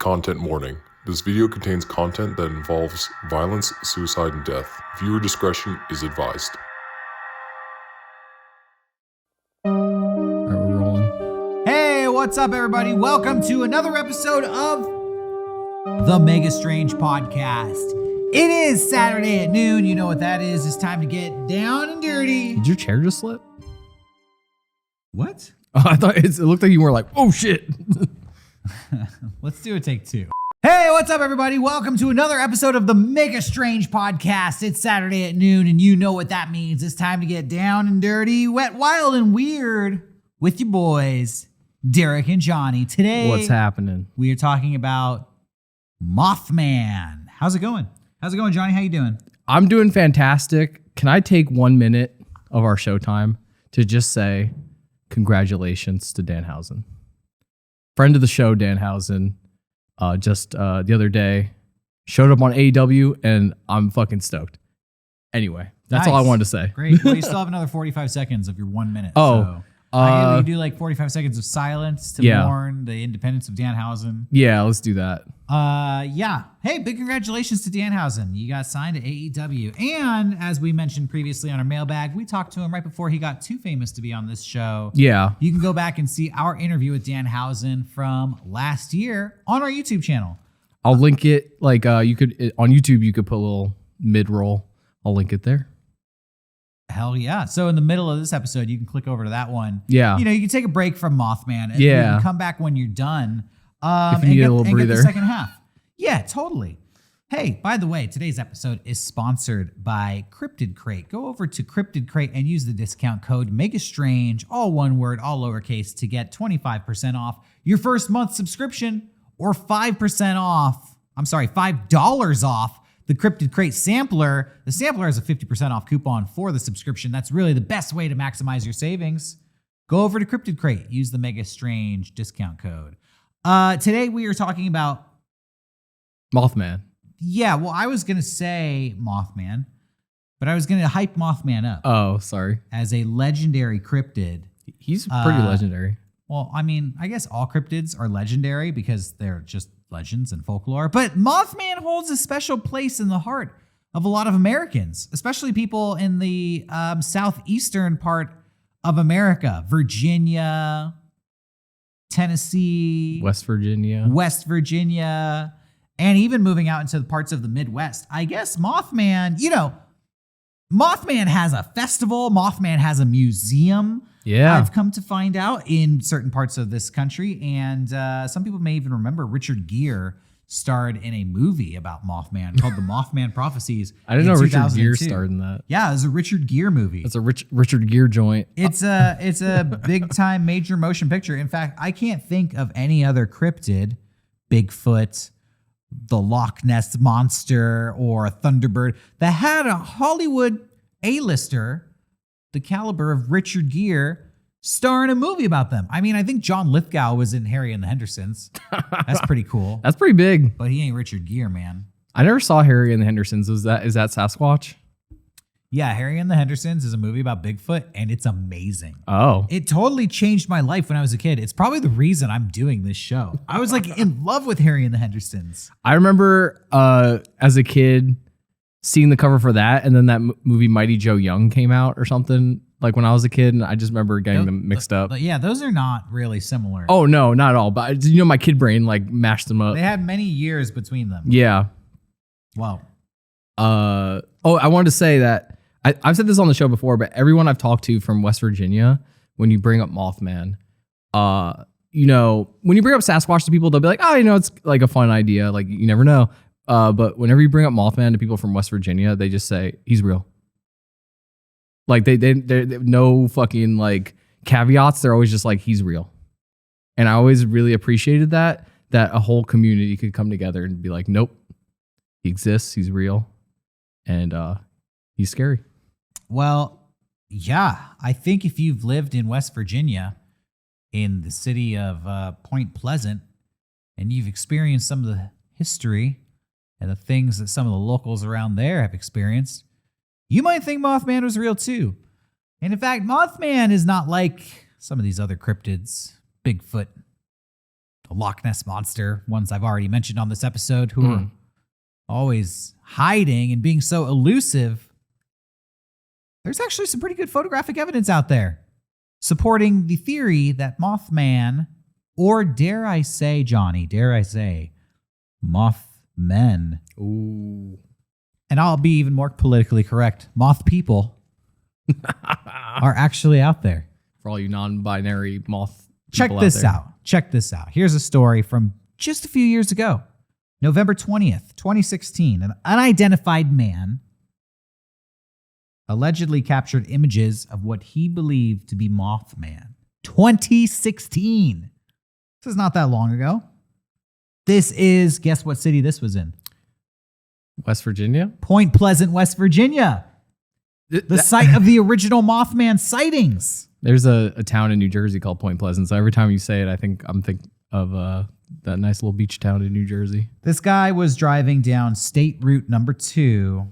Content warning. This video contains content that involves violence, suicide, and death. Viewer discretion is advised. Alright, we're rolling. Hey, what's up, everybody? Welcome to another episode of the Mega Strange Podcast. It is Saturday at noon. You know what that is. It's time to get down and dirty. Did your chair just slip? What? Oh, I thought it looked like you were like, oh shit. Let's do a take two. Hey, what's up, everybody? Welcome to another episode of the Mega Strange Podcast. It's Saturday at noon, and you know what that means. It's time to get down and dirty, wet, wild, and weird with your boys, Derek and Johnny. Today, What's happening? we are talking about Mothman. How's it going? How's it going, Johnny? How you doing? I'm doing fantastic. Can I take 1 minute of our showtime to just say congratulations to Danhausen? Friend of the show, Danhausen, just the other day showed up on AEW, and I'm fucking stoked. Anyway, that's all I Nice. wanted to say. Great. Well, you still have another 45 seconds of your 1 minute. Oh, so I do like 45 seconds of silence to Yeah. mourn the independence of Danhausen. Yeah, let's do that. Yeah. Hey, big congratulations to Danhausen. You got signed to AEW. And as we mentioned previously on our mailbag, we talked to him right before he got too famous to be on this show. Yeah. You can go back and see our interview with Danhausen from last year on our YouTube channel. I'll link it. Like you could on YouTube, you could put a little mid-roll. I'll link it there. Hell yeah. So in the middle of this episode, you can click over to that one. Yeah. You know, you can take a break from Mothman and Yeah. you can come back when you're done. If you need a little and get the breather. second half. Yeah, totally. Hey, by the way, today's episode is sponsored by Cryptid Crate. Go over to Cryptid Crate and use the discount code MegaStrange, all one word, all lowercase, to get 25% off your first month subscription or $5 off the Cryptid Crate sampler. The sampler has a 50% off coupon for the subscription. That's really the best way to maximize your savings. Go over to Cryptid Crate. Use the Mega Strange discount code. Today we are talking about, Mothman. yeah, well, I was going to say Mothman, but I was going to hype Mothman up Oh, sorry. as a legendary cryptid. He's pretty legendary. Well, I mean, I guess all cryptids are legendary because they're just legends and folklore, but Mothman holds a special place in the heart of a lot of Americans, especially people in the southeastern part of America, Virginia, Tennessee, West Virginia. and even moving out into the parts of the Midwest. I guess Mothman, Mothman has a festival. Mothman has a museum. Yeah. I've come to find out in certain parts of this country. And some people may even remember Richard Gere starred in a movie about Mothman called The Mothman Prophecies. I didn't in know Richard Gere 2002. starred in that. Yeah, it was a Richard Gere movie. It's a Richard Gere joint. It's a big time major motion picture. In fact, I can't think of any other cryptid, Bigfoot, the Loch Ness Monster, or a Thunderbird that had a Hollywood A-lister the caliber of Richard Gere star in a movie about them. I mean, I think John Lithgow was in Harry and the Hendersons. That's pretty cool. That's pretty big. But he ain't Richard Gere, man. I never saw Harry and the Hendersons. Is that Sasquatch? Yeah, Harry and the Hendersons is a movie about Bigfoot, and it's amazing. Oh. It totally changed my life when I was a kid. It's probably the reason I'm doing this show. I was like in love with Harry and the Hendersons. I remember as a kid seeing the cover for that, and then that movie Mighty Joe Young came out or something, like when I was a kid, and I just remember getting them mixed up. But yeah, those are not really similar. Oh, no, not at all. But my kid brain like mashed them up. They had many years between them. Yeah. Wow. I wanted to say that I've said this on the show before, but everyone I've talked to from West Virginia, when you bring up Mothman, when you bring up Sasquatch to people, they'll be like, oh, it's like a fun idea. Like, you never know. But whenever you bring up Mothman to people from West Virginia, they just say, he's real. Like, they no fucking like caveats. They're always just like, he's real. And I always really appreciated that a whole community could come together and be like, nope, he exists. He's real. And he's scary. Well, yeah, I think if you've lived in West Virginia, in the city of Point Pleasant, and you've experienced some of the history and the things that some of the locals around there have experienced, you might think Mothman was real too. And in fact, Mothman is not like some of these other cryptids, Bigfoot, the Loch Ness Monster, ones I've already mentioned on this episode, who are always hiding and being so elusive. There's actually some pretty good photographic evidence out there supporting the theory that Mothman, or dare I say, Johnny, Mothmen. Ooh. And I'll be even more politically correct. Moth people are actually out there. For all you non-binary moth Check people this out there. out. Check this out. Here's a story from just a few years ago. November 20th, 2016. An unidentified man allegedly captured images of what he believed to be Mothman. 2016. This is not that long ago. This is, guess what city this was in? West Virginia? Point Pleasant, West Virginia. The site of the original Mothman sightings. There's a town in New Jersey called Point Pleasant. So every time you say it, I'm thinking of that nice little beach town in New Jersey. This guy was driving down State Route number 2,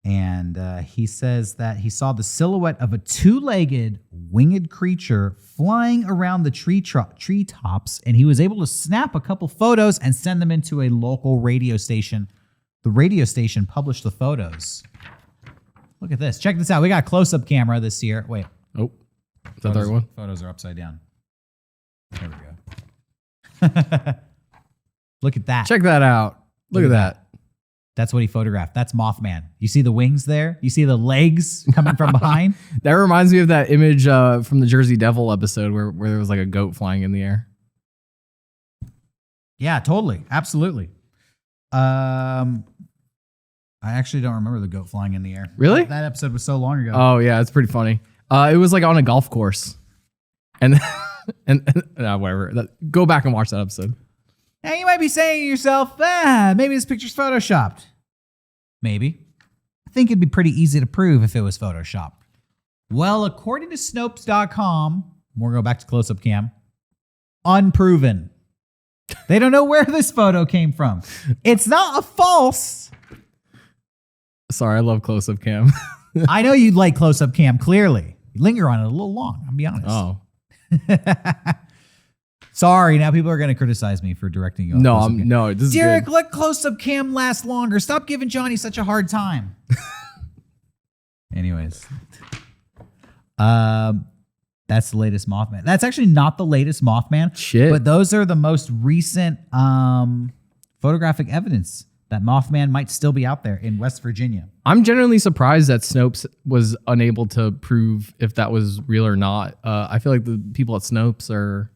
and he says that he saw the silhouette of a two-legged winged creature flying around the treetops, and he was able to snap a couple photos and send them into a local radio station. The radio station published the photos. Look at this. Check this out. We got a close-up camera this year. Wait. Oh, is that the right one? Photos are upside down. There we go. Look at that. Check that out. Look at that. That's what he photographed. That's Mothman. You see the wings there? You see the legs coming from behind? That reminds me of that image from the Jersey Devil episode where there was like a goat flying in the air. Yeah, totally. Absolutely. I actually don't remember the goat flying in the air. Really? That episode was so long ago. Oh yeah, it's pretty funny. It was like on a golf course, and whatever. Go back and watch that episode. Now you might be saying to yourself, maybe this picture's photoshopped. Maybe. I think it'd be pretty easy to prove if it was photoshopped. Well, according to Snopes.com, we'll go back to close-up cam, unproven. They don't know where this photo came from. It's not a false. Sorry, I love close-up cam. I know you'd like close-up cam, clearly. You linger on it a little long, I'll be honest. Oh. Sorry, now people are going to criticize me for directing you. No, this is Derek, good. let close-up cam last longer. Stop giving Johnny such a hard time. Anyways. That's the latest Mothman. That's actually not the latest Mothman. Shit. But those are the most recent photographic evidence that Mothman might still be out there in West Virginia. I'm genuinely surprised that Snopes was unable to prove if that was real or not. I feel like the people at Snopes are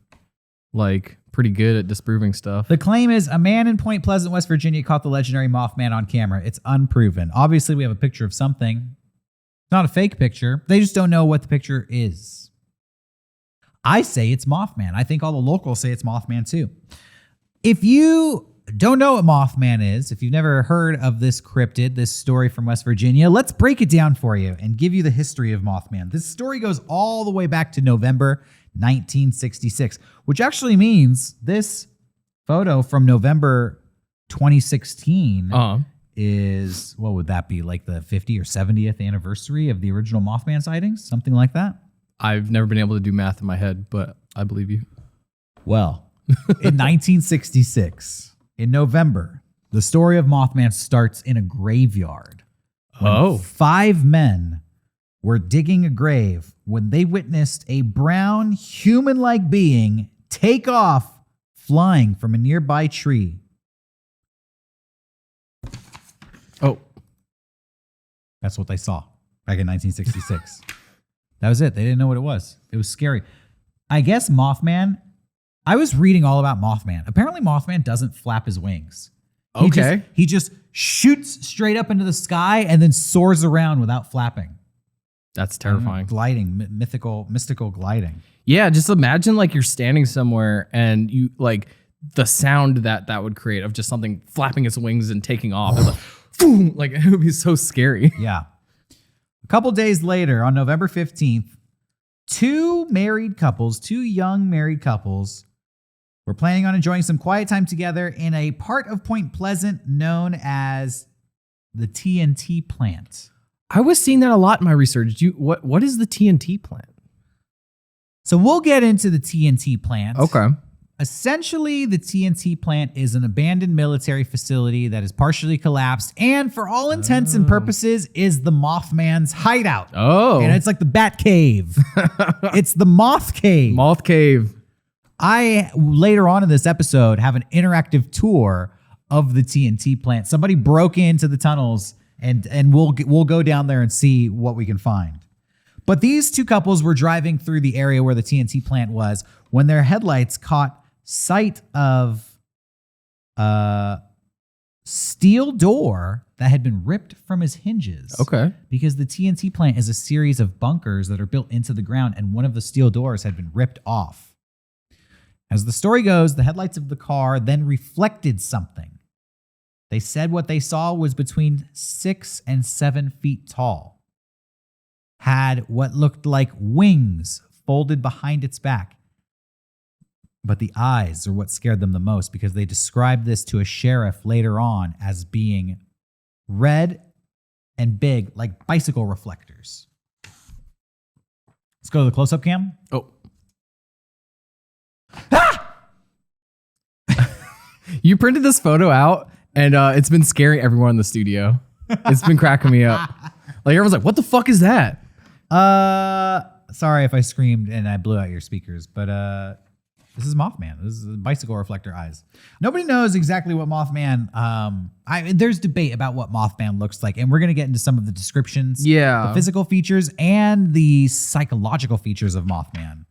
like pretty good at disproving stuff. The claim is a man in Point Pleasant, West Virginia caught the legendary Mothman on camera. It's unproven. Obviously, we have a picture of something. It's not a fake picture. They just don't know what the picture is. I say it's Mothman. I think all the locals say it's Mothman too. If you don't know what Mothman is, if you've never heard of this cryptid, this story from West Virginia, let's break it down for you and give you the history of Mothman. This story goes all the way back to November 1966, which actually means this photo from November 2016 is, what would that be, like the 50th or 70th anniversary of the original Mothman sightings? Something like that? I've never been able to do math in my head, but I believe you. Well, in 1966, in November, the story of Mothman starts in a graveyard. Oh. 5 men were digging a grave when they witnessed a brown human-like being take off flying from a nearby tree. Oh. That's what they saw back in 1966. That was it. They didn't know what it was. It was scary. I guess Mothman, I was reading all about Mothman. Apparently Mothman doesn't flap his wings. Okay. He just shoots straight up into the sky and then soars around without flapping. That's terrifying. Gliding, mystical gliding. Yeah, just imagine like you're standing somewhere and you like the sound that would create of just something flapping its wings and taking off. It's like, boom, like it would be so scary. Yeah. A couple days later, on November 15th, two young married couples, were planning on enjoying some quiet time together in a part of Point Pleasant known as the TNT plant. I was seeing that a lot in my research. What is the TNT plant? So we'll get into the TNT plant. Okay. Essentially, the TNT plant is an abandoned military facility that is partially collapsed and, for all intents and purposes, is the Mothman's hideout. Oh. And it's like the Bat Cave. It's the Moth Cave. Moth Cave. I, later on in this episode, have an interactive tour of the TNT plant. Somebody broke into the tunnels, and we'll go down there and see what we can find. But these two couples were driving through the area where the TNT plant was when their headlights caught sight of a steel door that had been ripped from his hinges. Okay. Because the TNT plant is a series of bunkers that are built into the ground, and one of the steel doors had been ripped off. As the story goes, the headlights of the car then reflected something. They said what they saw was between 6 and 7 feet tall. Had what looked like wings folded behind its back. But the eyes are what scared them the most, because they described this to a sheriff later on as being red and big, like bicycle reflectors. Let's go to the close-up cam. Oh. You printed this photo out, and it's been scaring everyone in the studio. It's been cracking me up. Like, everyone's like, what the fuck is that? Sorry if I screamed and I blew out your speakers, but this is Mothman. This is the bicycle reflector eyes. Nobody knows exactly what Mothman. There's debate about what Mothman looks like, and we're gonna get into some of the descriptions, Yeah. the physical features, and the psychological features of Mothman.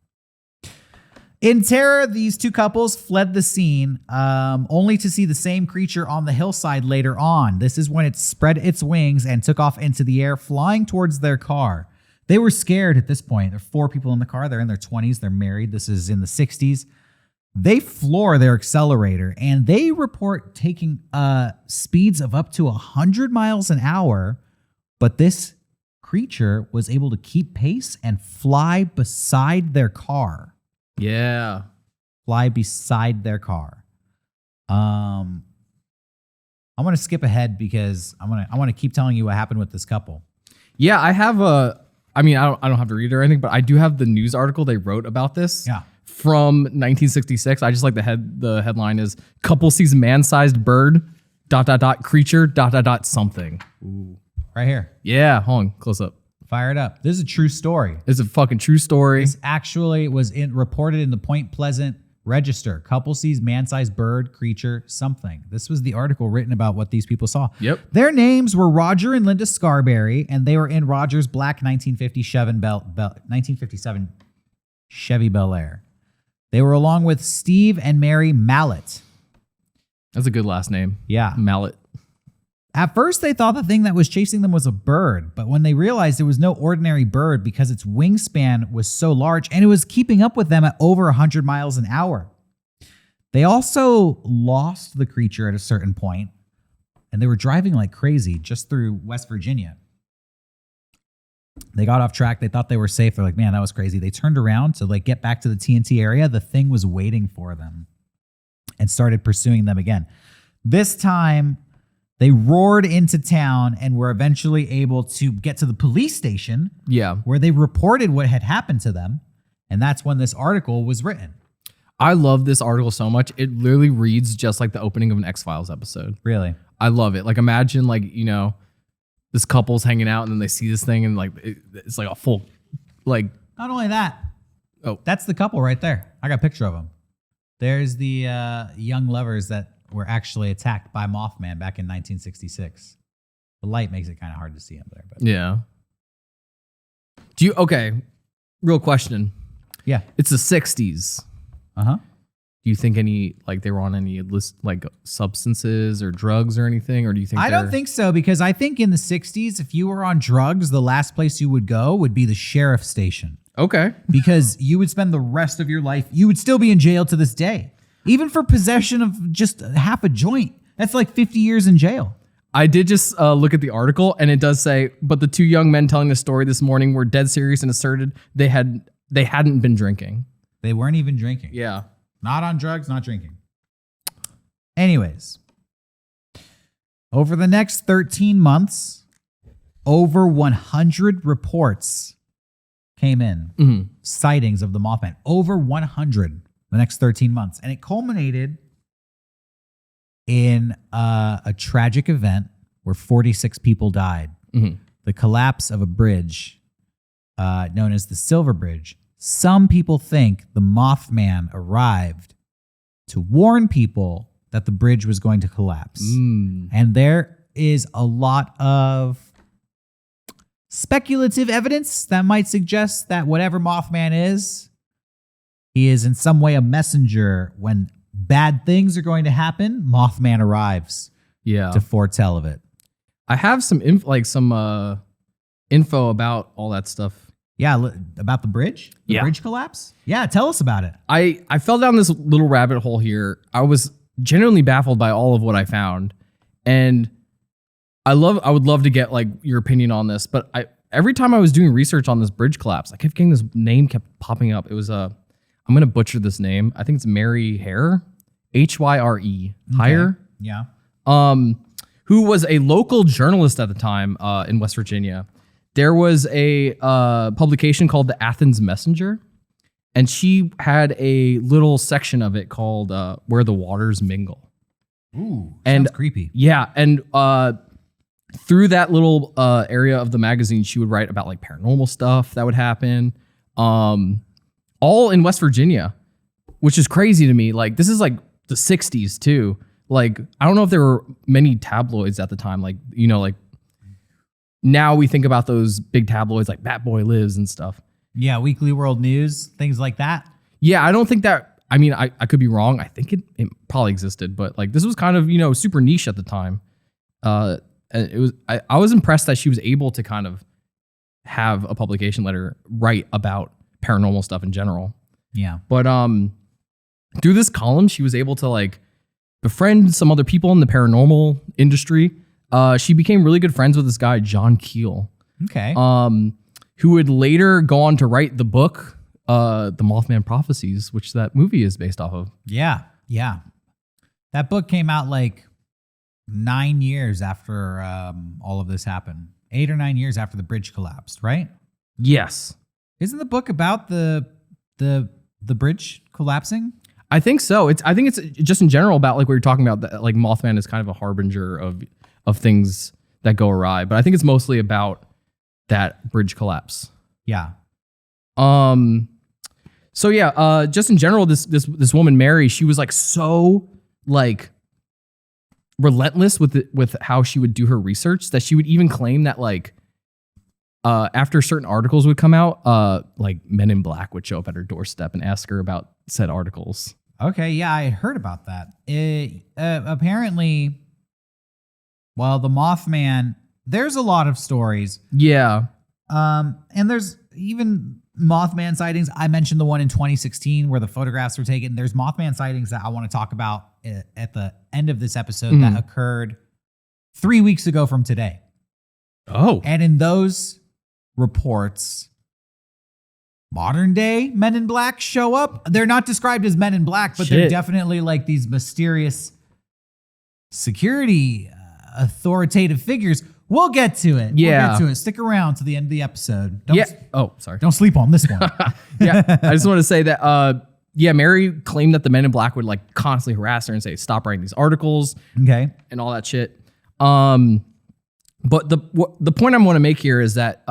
In terror, these two couples fled the scene, only to see the same creature on the hillside later on. This is when it spread its wings and took off into the air, flying towards their car. They were scared at this point. There are 4 people in the car. They're in their 20s. They're married. This is in the 60s. They floor their accelerator, and they report taking speeds of up to 100 miles an hour. But this creature was able to keep pace and fly beside their car. Yeah. Fly beside their car. I'm going to skip ahead because I want to keep telling you what happened with this couple. Yeah, I have I don't have to read it or anything, but I do have the news article they wrote about this. Yeah. From 1966. I just like the headline is couple sees man-sized bird ... creature ... something. Ooh. Right here. Yeah, hold on, close up. Fire it up. This is a true story. It's a fucking true story. This actually was reported in the Point Pleasant Register. Couple sees man-sized bird, creature, something. This was the article written about what these people saw. Yep. Their names were Roger and Linda Scarberry, and they were in Roger's black 1957 Chevy Bel Air. They were along with Steve and Mary Mallet. That's a good last name. Yeah. Mallet. At first, they thought the thing that was chasing them was a bird, but when they realized it was no ordinary bird because its wingspan was so large and it was keeping up with them at over 100 miles an hour. They also lost the creature at a certain point, and they were driving like crazy just through West Virginia. They got off track. They thought they were safe. They're like, man, that was crazy. They turned around to get back to the TNT area. The thing was waiting for them and started pursuing them again. This time, they roared into town and were eventually able to get to the police station. Yeah. Where they reported what had happened to them. And that's when this article was written. I love this article so much. It literally reads just like the opening of an X-Files episode. Really? I love it. Like, imagine, like, you know, this couple's hanging out and then they see this thing and like it's like a full, like. Not only that. Oh. That's the couple right there. I got a picture of them. There's the young lovers that were actually attacked by Mothman back in 1966. The light makes it kind of hard to see them there. But. Yeah. Real question. Yeah. It's the 60s. Uh-huh. Do you think they were on any like substances or drugs or anything? Or do you think I don't think so, because I think in the 60s, if you were on drugs, the last place you would go would be the sheriff's station. Okay. Because you would spend the rest of your life, you would still be in jail to this day. Even for possession of just half a joint. That's like 50 years in jail. I did just look at the article, and it does say, but the 2 young men telling the story this morning were dead serious and asserted they hadn't been drinking. They weren't even drinking. Yeah. Not on drugs, not drinking. Anyways, over the next 13 months, over 100 reports came in. Mm-hmm. Sightings of the Mothman. Over 100. the next 13 months. And it culminated in a tragic event where 46 people died. Mhm. The collapse of a bridge known as the Silver Bridge. Some people think the Mothman arrived to warn people that the bridge was going to collapse. And there is a lot of speculative evidence that might suggest that whatever Mothman is, he is in some way a messenger. When bad things are going to happen, Mothman arrives Yeah. to foretell of it. I have some info about all that stuff. Yeah, about the bridge? The Yeah. bridge collapse? Yeah, tell us about it. I fell down this little rabbit hole here. I was genuinely baffled by all of what I found. And I would love to get like your opinion on this, but every time I was doing research on this bridge collapse, I kept getting this name kept popping up. It was I'm gonna butcher this name. I think it's Mary Hare, Hyre, Hire. Yeah. Who was a local journalist at the time in West Virginia. There was a publication called the Athens Messenger, and she had a little section of it called Where the Waters Mingle. Ooh, And- sounds creepy. Yeah, and through that little area of the magazine, she would write about like paranormal stuff that would happen, all in West Virginia, which is crazy to me. Like this is like the 60s too. Like I don't know if there were many tabloids at the time. Like like now we think about those big tabloids like Bat Boy Lives and stuff. Yeah, Weekly World News, things like that. Yeah, I don't think that. I mean, I could be wrong. I think it probably existed, but like this was kind of super niche at the time. It was. I was impressed that she was able to kind of have a publication letter write about paranormal stuff in general. Yeah. But through this column, she was able to like befriend some other people in the paranormal industry. She became really good friends with this guy John Keel, Okay. who would later go on to write the book, The Mothman Prophecies, which that movie is based off of. Yeah. Yeah. That book came out like 9 years after all of this happened. 8 or 9 years after the bridge collapsed, right? Yes. Isn't the book about the bridge collapsing? I think so. I think it's just in general about like what you're talking about, that like Mothman is kind of a harbinger of things that go awry, but I think it's mostly about that bridge collapse. Yeah. So yeah, just in general, this woman Mary, she was like so like relentless with how she would do her research that she would even claim that like after certain articles would come out, like Men in Black would show up at her doorstep and ask her about said articles. Okay. Yeah, I heard about that. Apparently, well, the Mothman, there's a lot of stories. Yeah. And there's even Mothman sightings. I mentioned the one in 2016 where the photographs were taken. There's Mothman sightings that I want to talk about at the end of this episode that occurred 3 weeks ago from today. Oh. And in those reports, modern day Men in Black show up. They're not described as Men in Black, but they're Shit. definitely like these mysterious security authoritative figures. We'll get to it. Yeah. We'll get to it. Stick around to the end of the episode. Yeah. Oh, sorry. Don't sleep on this one. Yeah. I just want to say that, Mary claimed that the Men in Black would like constantly harass her and say, stop writing these articles Okay. and all that shit. But the point I want to make here is that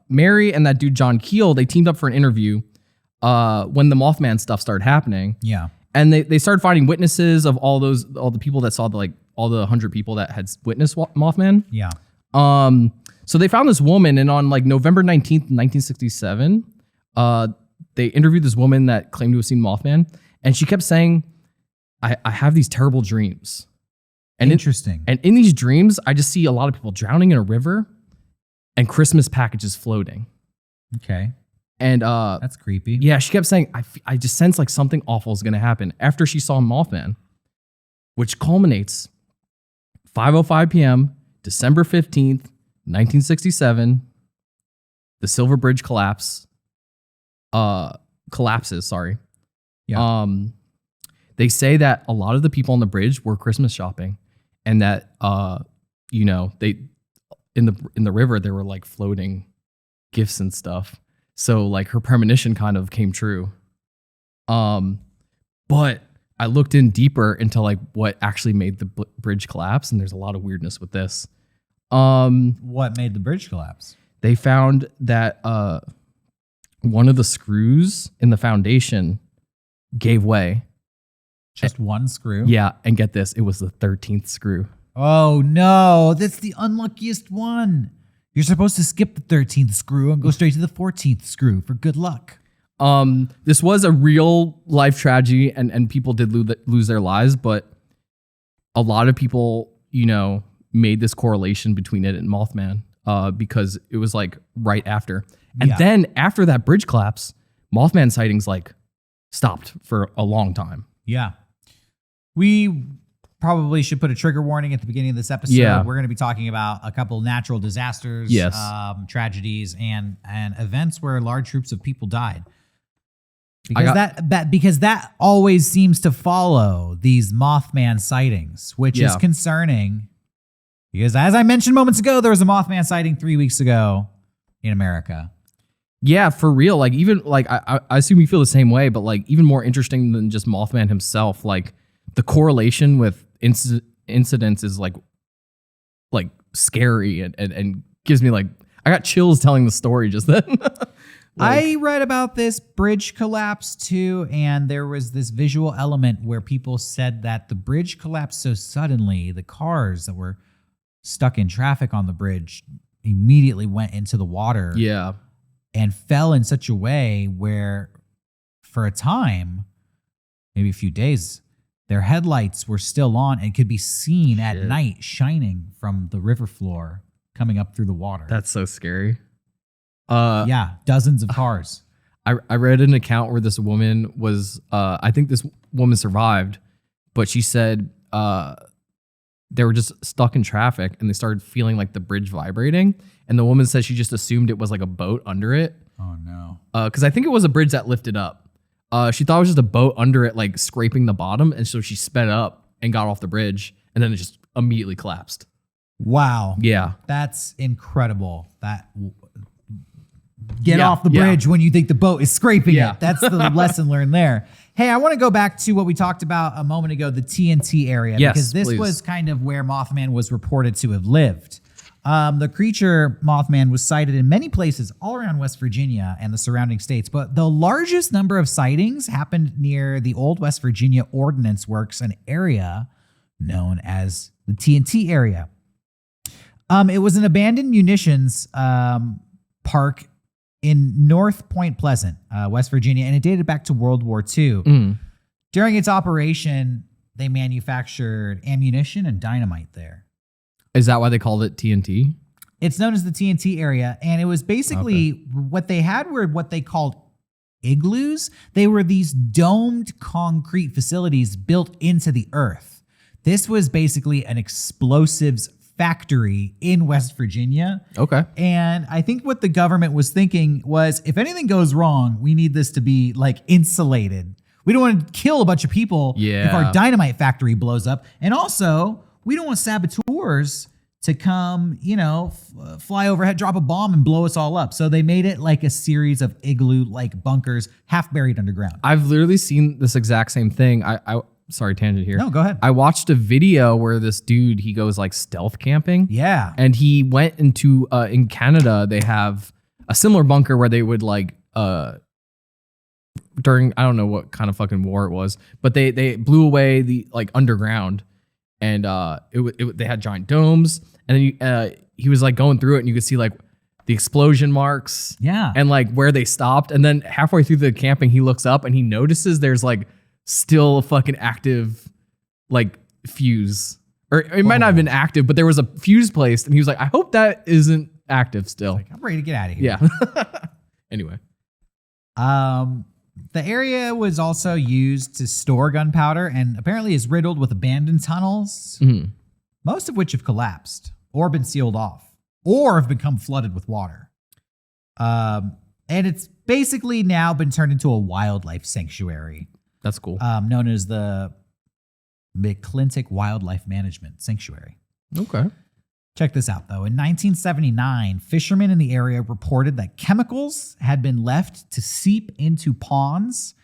Mary and that dude John Keel, they teamed up for an interview when the Mothman stuff started happening. Yeah. And they started finding witnesses of all the people that saw all the 100 people that had witnessed Mothman. Yeah. So they found this woman, and on like November 19th, 1967, they interviewed this woman that claimed to have seen Mothman, and she kept saying, I have these terrible dreams. And Interesting. And in these dreams, I just see a lot of people drowning in a river and Christmas packages floating. Okay. And That's creepy. yeah, she kept saying, I just sense like something awful is going to happen after she saw Mothman, which culminates 5:05 p.m., December 15th, 1967, the Silver Bridge collapses, sorry. Yeah. They say that a lot of the people on the bridge were Christmas shopping, and that they in the river there were like floating gifts and stuff. So like her premonition kind of came true. But I looked in deeper into like what actually made the bridge collapse, and there's a lot of weirdness with this. What made the bridge collapse? They found that one of the screws in the foundation gave way. Just one screw? Yeah, and get this, it was the 13th screw. Oh no, that's the unluckiest one. You're supposed to skip the 13th screw and go straight to the 14th screw for good luck. This was a real life tragedy, and people did lose their lives, but a lot of people, made this correlation between it and Mothman, because it was like right after. And then after that bridge collapse, Mothman sightings like stopped for a long time. Yeah. We probably should put a trigger warning at the beginning of this episode. Yeah. We're going to be talking about a couple natural disasters, Yes. Tragedies, and events where large groups of people died. Because that always seems to follow these Mothman sightings, which is concerning. Because as I mentioned moments ago, there was a Mothman sighting 3 weeks ago in America. Yeah, for real. Like even like I assume you feel the same way, but like even more interesting than just Mothman himself, like the correlation with incidents is like scary and gives me like I got chills telling the story just then. I read about this bridge collapse too, and there was this visual element where people said that the bridge collapsed so suddenly, the cars that were stuck in traffic on the bridge immediately went into the water. Yeah. And fell in such a way where for a time, maybe a few days, their headlights were still on and could be seen at night shining from the river floor coming up through the water. That's so scary. Yeah, dozens of cars. I read an account where this woman was, I think this woman survived, but she said they were just stuck in traffic and they started feeling like the bridge vibrating. And the woman said she just assumed it was like a boat under it. Oh, no. Because I think it was a bridge that lifted up. She thought it was just a boat under it, like scraping the bottom. And so she sped up and got off the bridge. And then it just immediately collapsed. Wow. Yeah. That's incredible. Get off the bridge when you think the boat is scraping it. That's the lesson learned there. Hey, I want to go back to what we talked about a moment ago, the TNT area, because this was kind of where Mothman was reported to have lived. The creature Mothman was sighted in many places all around West Virginia and the surrounding states, but the largest number of sightings happened near the old West Virginia Ordnance Works, an area known as the TNT area. It was an abandoned munitions park in North Point Pleasant, West Virginia, and it dated back to World War II. During its operation, they manufactured ammunition and dynamite there. Is that why they called it TNT? It's known as the TNT area, and it was basically what they had were what they called igloos. They were these domed concrete facilities built into the earth. This was basically an explosives factory in West Virginia. Okay. And I think what the government was thinking was, if anything goes wrong, we need this to be like insulated. We don't want to kill a bunch of people if our dynamite factory blows up. And also, we don't want saboteurs to come, fly overhead, drop a bomb and blow us all up. So they made it like a series of igloo-like bunkers half buried underground. I've literally seen this exact same thing. Sorry, tangent here. No, go ahead. I watched a video where this dude, he goes like stealth camping. Yeah. And he went into, in Canada, they have a similar bunker where they would like, during, I don't know what kind of fucking war it was, but they blew away the like underground and they had giant domes. And then he was like going through it and you could see like the explosion marks. Yeah. And like where they stopped. And then halfway through the camping, he looks up and he notices there's like still a fucking active like fuse, or it might not have been active, but there was a fuse placed and he was like, I hope that isn't active still. Like, I'm ready to get out of here. Yeah. Anyway. The area was also used to store gunpowder and apparently is riddled with abandoned tunnels, most of which have collapsed or been sealed off or have become flooded with water. And it's basically now been turned into a wildlife sanctuary. That's cool. Known as the McClintock Wildlife Management Sanctuary. Okay. Check this out, though. In 1979, fishermen in the area reported that chemicals had been left to seep into ponds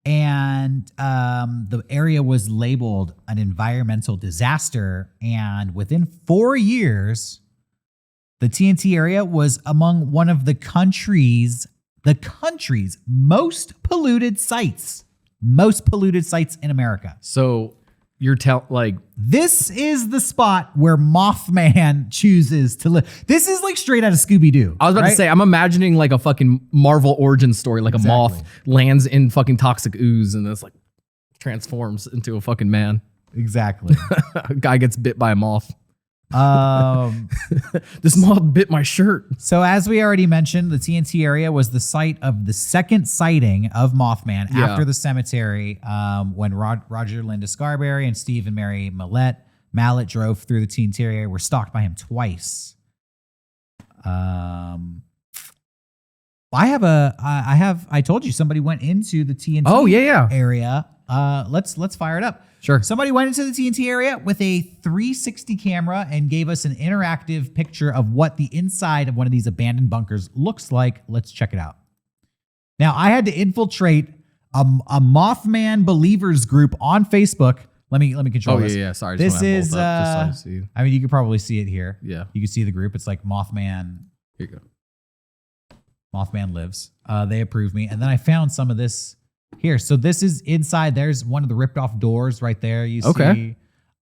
And the area was labeled an environmental disaster. And within 4 years, the TNT area was among one of the country's most polluted sites. Most polluted sites in America. So you're This is the spot where Mothman chooses to live. This is like straight out of Scooby-Doo. I was about to say, I'm imagining like a fucking Marvel origin story, like a moth lands in fucking toxic ooze and it's like transforms into a fucking man. Exactly. A guy gets bit by a moth. This moth bit my shirt. So as we already mentioned, the TNT area was the site of the second sighting of Mothman after the cemetery, when Roger Linda Scarberry and Steve and Mary Mallet drove through the TNT area, were stalked by him twice. I told you somebody went into the TNT area. Let's fire it up. Sure. Somebody went into the TNT area with a 360 camera and gave us an interactive picture of what the inside of one of these abandoned bunkers looks like. Let's check it out. Now, I had to infiltrate a Mothman believers group on Facebook. Let me control this. Yeah. Sorry. This is, I see. I mean, you could probably see it here. Yeah. You can see the group. It's like Mothman. Here you go. Mothman lives. They approved me. And then I found some of this here. So this is inside. There's one of the ripped off doors right there. You see.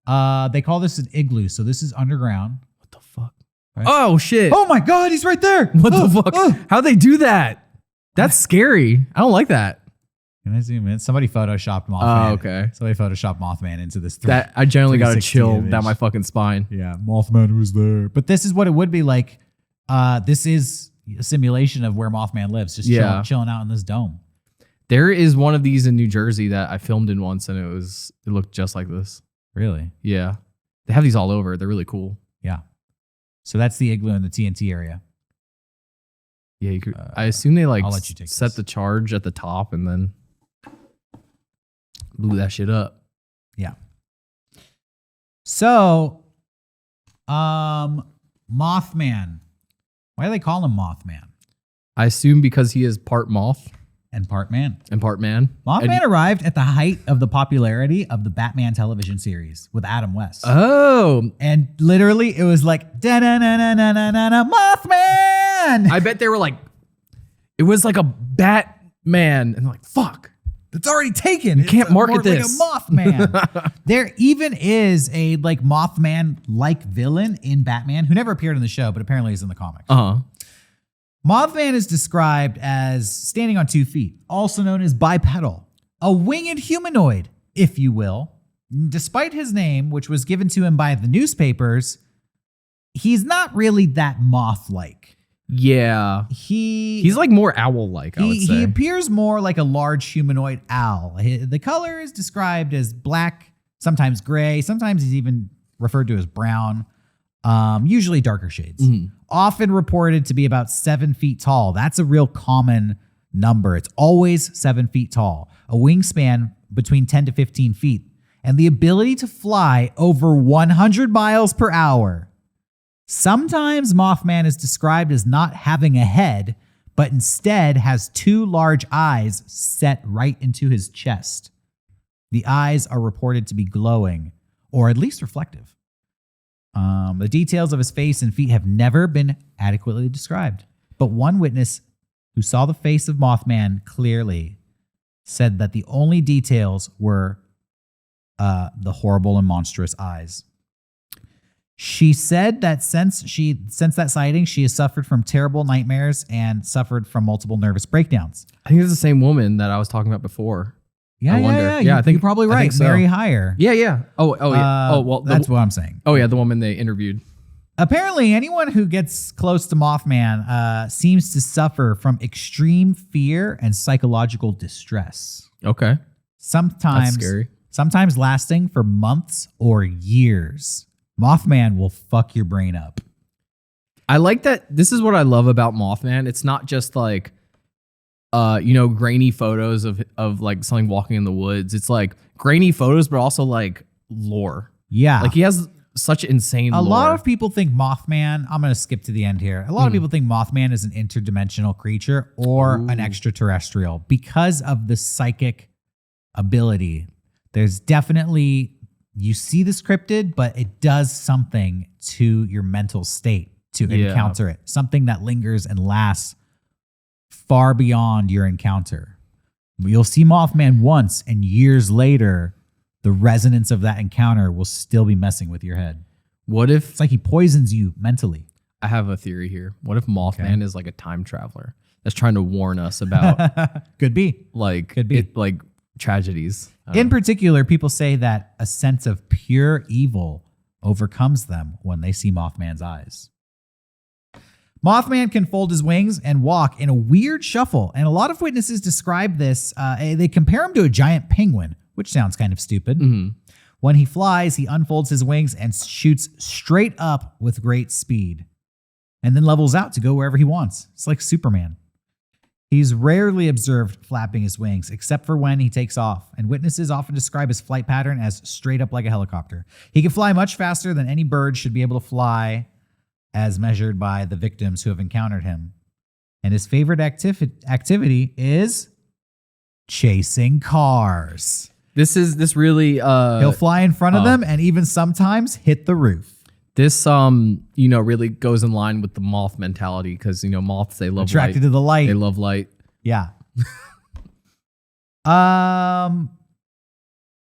They call this an igloo. So this is underground. What the fuck? Right? Oh shit. Oh my God, he's right there. What the fuck? How'd they do that? That's scary. I don't like that. Can I zoom in? Somebody photoshopped Mothman. Oh, okay. Somebody photoshopped Mothman into this. That I generally got to 360 chill image. down my fucking spine. Yeah, Mothman was there. But this is what it would be like. This is a simulation of where Mothman lives. Just chilling out in this dome. There is one of these in New Jersey that I filmed in once, and it looked just like this. Really? Yeah, they have these all over. They're really cool. Yeah. So that's the igloo in the TNT area. Yeah, you could. I assume they like I'll let you take set this. the charge at the top and then blew that shit up. Yeah. So, Mothman. Why do they call him Mothman? I assume because he is part moth And part man. and part man. Mothman arrived at the height of the popularity of the Batman television series with Adam West. Oh, And literally, it was like, da-na-na-na-na-na-na, Mothman! I bet they were like, it was like a Batman, and they're like, fuck. It's already taken. You can't market this. Like a Mothman. There even is a like Mothman-like villain in Batman who never appeared in the show, but apparently is in the comics. Uh-huh. Mothman is described as standing on 2 feet, also known as bipedal, a winged humanoid, if you will. Despite his name, which was given to him by the newspapers, he's not really that moth-like. Yeah. He's like more owl-like, I would say. He appears more like a large humanoid owl. The color is described as black, sometimes gray, sometimes he's even referred to as brown, usually darker shades. Mm-hmm. Often reported to be about 7 feet tall. That's a real common number. It's always 7 feet tall. A wingspan between 10 to 15 feet. And the ability to fly over 100 miles per hour. Sometimes Mothman is described as not having a head, but instead has 2 large eyes set right into his chest. The eyes are reported to be glowing, or at least reflective. The details of his face and feet have never been adequately described, but one witness who saw the face of Mothman clearly said that the only details were the horrible and monstrous eyes. She said that since that sighting, she has suffered from terrible nightmares and suffered from multiple nervous breakdowns. I think it's the same woman that I was talking about before. Yeah, I wonder. Yeah, I think you're probably right. think so. Mary Hire. Yeah. Oh, yeah. Well, that's what I'm saying. Oh, yeah, the woman they interviewed. Apparently, anyone who gets close to Mothman seems to suffer from extreme fear and psychological distress. Okay. Sometimes, That's scary. Sometimes lasting for months or years. Mothman will fuck your brain up. I like that. This is what I love about Mothman. It's not just like, grainy photos of like something walking in the woods. It's like grainy photos, but also like lore. Yeah. Like he has such insane lore. A lot of people think Mothman, I'm going to skip to the end here. A lot of people think Mothman is an interdimensional creature or an extraterrestrial because of the psychic ability. There's definitely, you see this cryptid, but it does something to your mental state to encounter it. Something that lingers and lasts far beyond your encounter. You'll see Mothman once, and years later, the resonance of that encounter will still be messing with your head. What if It's like he poisons you mentally. I have a theory here? What if Mothman is like a time traveler that's trying to warn us about Could be. like like tragedies? In particular, people say that a sense of pure evil overcomes them when they see Mothman's eyes. Mothman can fold his wings and walk in a weird shuffle, and a lot of witnesses describe this. They compare him to a giant penguin, which sounds kind of stupid. When he flies, he unfolds his wings and shoots straight up with great speed, and then levels out to go wherever he wants. It's like Superman. He's rarely observed flapping his wings, except for when he takes off, and witnesses often describe his flight pattern as straight up like a helicopter. He can fly much faster than any bird should be able to fly, as measured by the victims who have encountered him. And his favorite activity is chasing cars. This really He'll fly in front of them and even sometimes hit the roof. This really goes in line with the moth mentality, because moths, they love Attracted light. to the light. They love light. Yeah.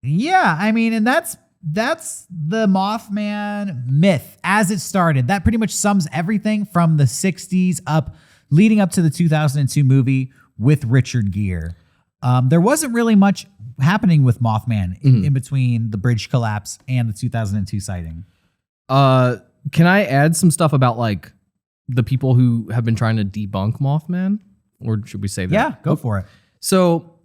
Yeah, I mean, and that's the Mothman myth as it started. That pretty much sums everything from the 60s up, leading up to the 2002 movie with Richard Gere. There wasn't really much happening with Mothman in between the bridge collapse and the 2002 sighting. Can I add some stuff about like the people who have been trying to debunk Mothman, or should we save that? Yeah, go for it. So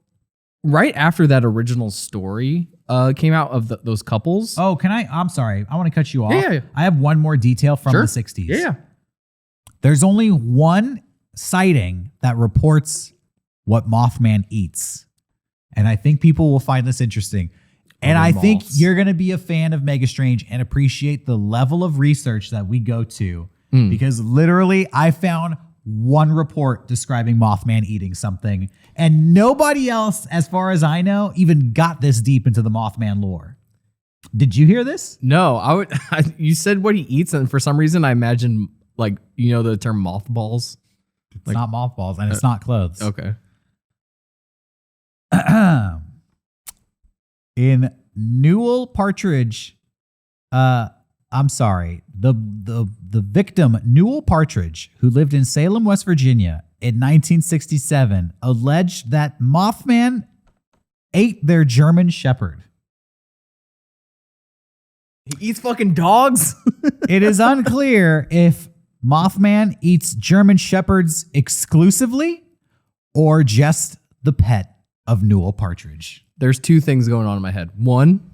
right after that original story came out of those couples. Oh, I'm sorry. I want to cut you off. Yeah. I have one more detail from the 60s. Yeah. There's only one sighting that reports what Mothman eats. And I think people will find this interesting. And I think you're going to be a fan of Mega Strange and appreciate the level of research that we go to. Because literally, I found one report describing Mothman eating something. And nobody else, as far as I know, even got this deep into the Mothman lore. Did you hear this? No, you said what he eats, and for some reason I imagine the term mothballs. It's not mothballs, and it's not clothes. Okay. In Newell Partridge, I'm sorry, the victim, Newell Partridge, who lived in Salem, West Virginia in 1967, alleged that Mothman ate their German Shepherd. He eats fucking dogs? It is unclear if Mothman eats German Shepherds exclusively or just the pet of Newell Partridge. There's two things going on in my head. One,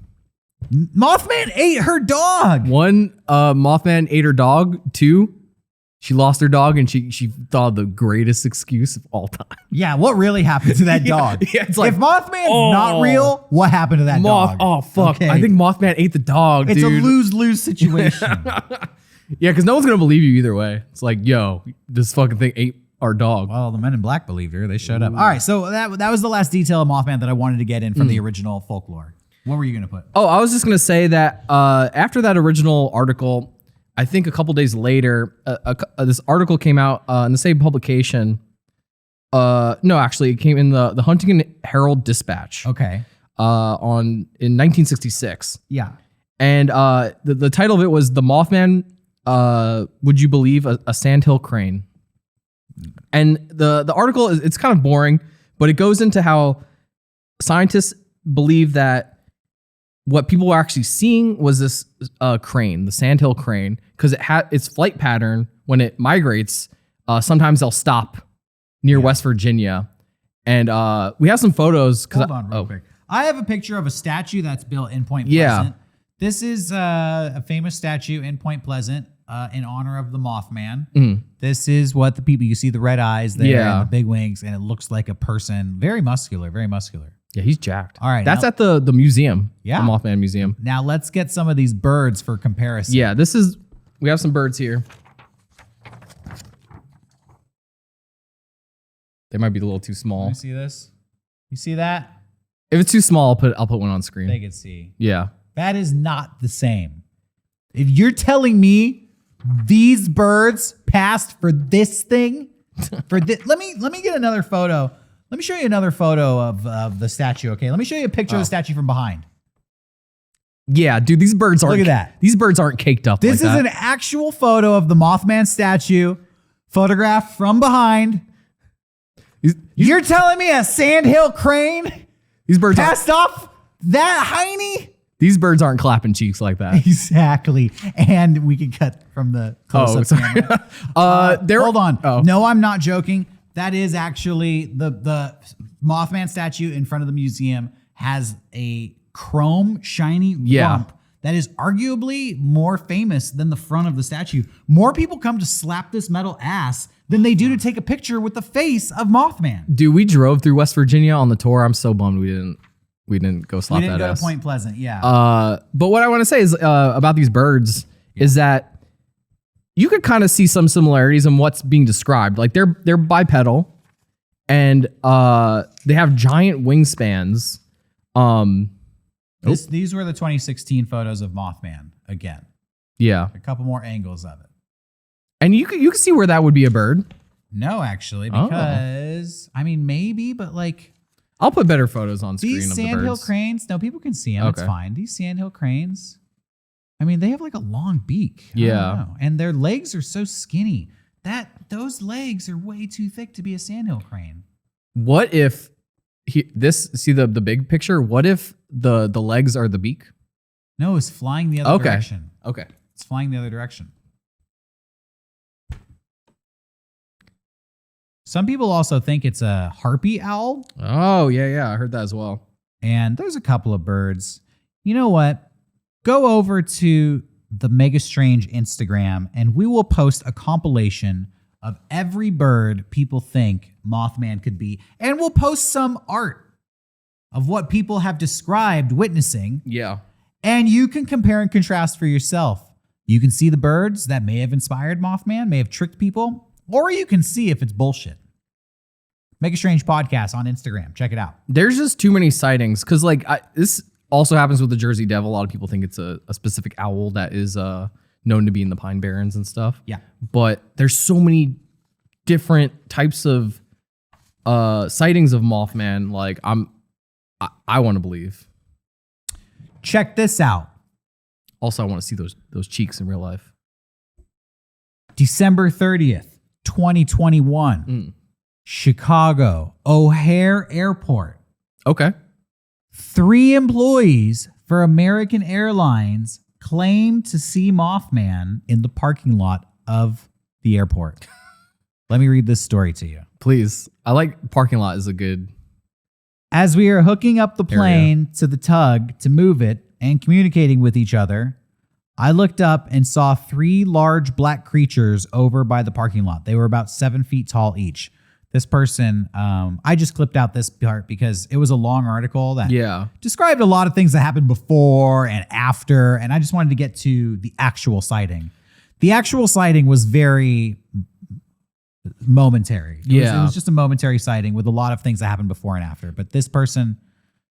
Mothman ate her dog. Mothman ate her dog. Two, she lost her dog, and she thought of the greatest excuse of all time. Yeah, what really happened to that dog? Yeah, it's like, if Mothman's not real, what happened to that dog? Oh, fuck. Okay. I think Mothman ate the dog, It's dude. a lose-lose situation. Yeah, because no one's going to believe you either way. It's like, yo, this fucking thing ate our dog. Well, the Men in Black believed her. They showed up. All right, so that was the last detail of Mothman that I wanted to get in from the original folklore. What were you going to put? Oh, I was just going to say that after that original article, I think a couple days later, this article came out in the same publication. No, actually, it came in the Huntington Herald Dispatch. Okay. In 1966. Yeah. And the title of it was "The Mothman, Would You Believe, a Sandhill Crane?" And the article it's kind of boring, but it goes into how scientists believe that what people were actually seeing was this crane, the sandhill crane, because it had its flight pattern when it migrates. Sometimes they'll stop near West Virginia, and we have some photos. Hold on, real quick. I have a picture of a statue that's built in Point Pleasant. This is a famous statue in Point Pleasant in honor of the Mothman. This is what the people, you see the red eyes there and the big wings, and it looks like a person. Very muscular, very muscular. Yeah, he's jacked. All right. That's at the museum. Yeah. The Mothman Museum. Now let's get some of these birds for comparison. Yeah, we have some birds here. They might be a little too small. Can you see this? You see that? If it's too small, I'll put one on screen. They could see. Yeah. That is not the same. If you're telling me these birds passed for this thing, let me get another photo. Let me show you another photo of the statue. Okay, let me show you a picture of the statue from behind. Yeah, dude, these birds aren't. Look at that. These birds aren't caked up. This is an actual photo of the Mothman statue, photographed from behind. You're telling me a sandhill crane These birds passed off that hiney? These birds aren't clapping cheeks like that. Exactly. And we can cut from the close-up camera. Hold on. Oh. No, I'm not joking. That is actually the Mothman statue in front of the museum has a chrome shiny rump that is arguably more famous than the front of the statue. More people come to slap this metal ass than they do to take a picture with the face of Mothman. Dude, we drove through West Virginia on the tour. I'm so bummed we didn't go slap that ass. We didn't go to Point Pleasant, yeah. But what I want to say is about these birds is that you could kind of see some similarities in what's being described. Like they're bipedal and they have giant wingspans. These were the 2016 photos of Mothman again. Yeah. A couple more angles of it. And you can see where that would be a bird. No, actually, because I mean maybe, but like I'll put better photos on screen these of the sandhill birds. cranes. No, people can see them. Okay. It's fine. These sandhill cranes. I mean, they have like a long beak. I Yeah. don't know. And their legs are so skinny that those legs are way too thick to be a sandhill crane. What if see the big picture? What if the legs are the beak? No, it's flying the other direction. Okay. It's flying the other direction. Some people also think it's a harpy owl. Oh, yeah. I heard that as well. And there's a couple of birds. You know what? Go over to the Mega Strange Instagram and we will post a compilation of every bird people think Mothman could be. And we'll post some art of what people have described witnessing. Yeah. And you can compare and contrast for yourself. You can see the birds that may have inspired Mothman, may have tricked people, or you can see if it's bullshit. Mega Strange Podcast on Instagram. Check it out. There's just too many sightings because this also happens with the Jersey Devil. A lot of people think it's a specific owl that is known to be in the Pine Barrens and stuff. Yeah. But there's so many different types of sightings of Mothman. Like I want to believe. Check this out. Also, I want to see those cheeks in real life. December 30th, 2021. Chicago, O'Hare Airport. Okay. 3 employees for American Airlines claim to see Mothman in the parking lot of the airport. Let me read this story to you. Please. I like parking lot is a good. As we are hooking up the plane to the tug to move it and communicating with each other, I looked up and saw 3 large black creatures over by the parking lot. They were about 7 feet tall each. This person, I just clipped out this part because it was a long article that described a lot of things that happened before and after, and I just wanted to get to the actual sighting. The actual sighting was very momentary. It was just a momentary sighting with a lot of things that happened before and after. But this person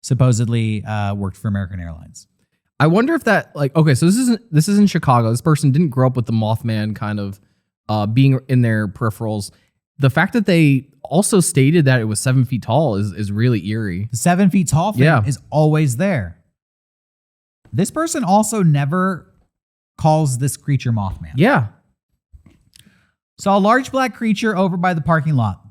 supposedly worked for American Airlines. I wonder if that so this is in Chicago. This person didn't grow up with the Mothman kind of being in their peripherals. The fact that they also stated that it was 7 feet tall is really eerie. The 7 feet tall thing is always there. This person also never calls this creature Mothman. Yeah. Saw a large black creature over by the parking lot.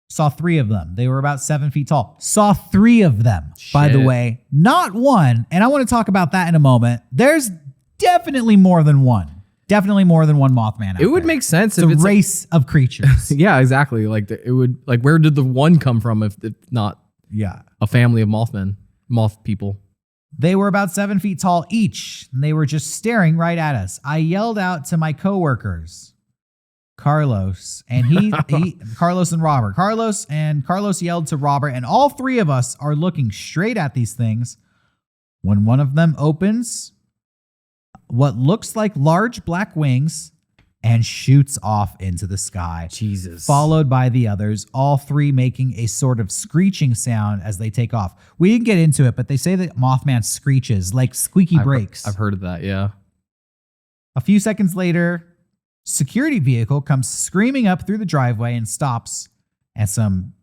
Saw 3 of them. They were about 7 feet tall. Saw 3 of them, by the way. Not one. And I want to talk about that in a moment. There's definitely more than one. Definitely more than one Mothman out It would there. make sense It's if a it's race of creatures. yeah, exactly. It would where did the one come from if not Yeah. a family of moth people? They were about 7 feet tall each. And they were just staring right at us. I yelled out to my coworkers, Carlos, and Carlos and Robert. Carlos yelled to Robert, and all 3 of us are looking straight at these things when one of them opens what looks like large black wings and shoots off into the sky. Jesus. Followed by the others, all three making a sort of screeching sound as they take off. We didn't get into it, but they say that Mothman screeches like squeaky brakes. I've heard of that, yeah. A few seconds later, security vehicle comes screaming up through the driveway and stops, and some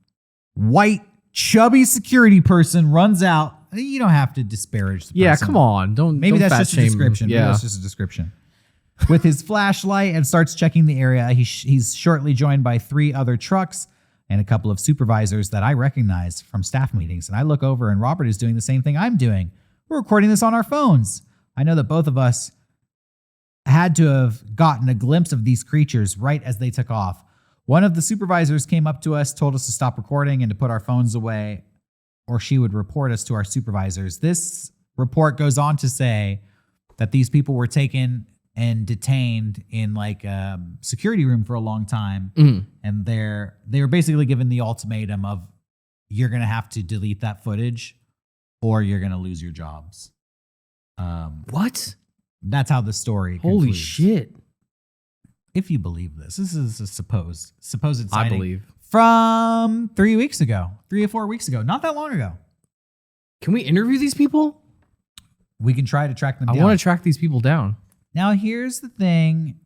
white, chubby security person runs out. You don't have to disparage the person. Yeah, come on. Maybe don't that's fat just a shame. description. Yeah. Maybe that's just a description. With his flashlight and starts checking the area. He's shortly joined by 3 other trucks and a couple of supervisors that I recognize from staff meetings. And I look over and Robert is doing the same thing I'm doing. We're recording this on our phones. I know that both of us had to have gotten a glimpse of these creatures right as they took off. One of the supervisors came up to us, told us to stop recording and to put our phones away, or she would report us to our supervisors. This report goes on to say that these people were taken and detained in like a security room for a long time. And they were basically given the ultimatum of, you're going to have to delete that footage or you're going to lose your jobs. What? That's how the story Holy concludes. shit. If you believe this is a supposed sighting. I believe. From 3 or 4 weeks ago, not that long ago. Can we interview these people? We can try to track them I down. want to track these people down. Now, here's the thing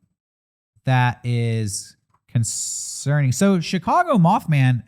that is concerning. So, Chicago Mothman,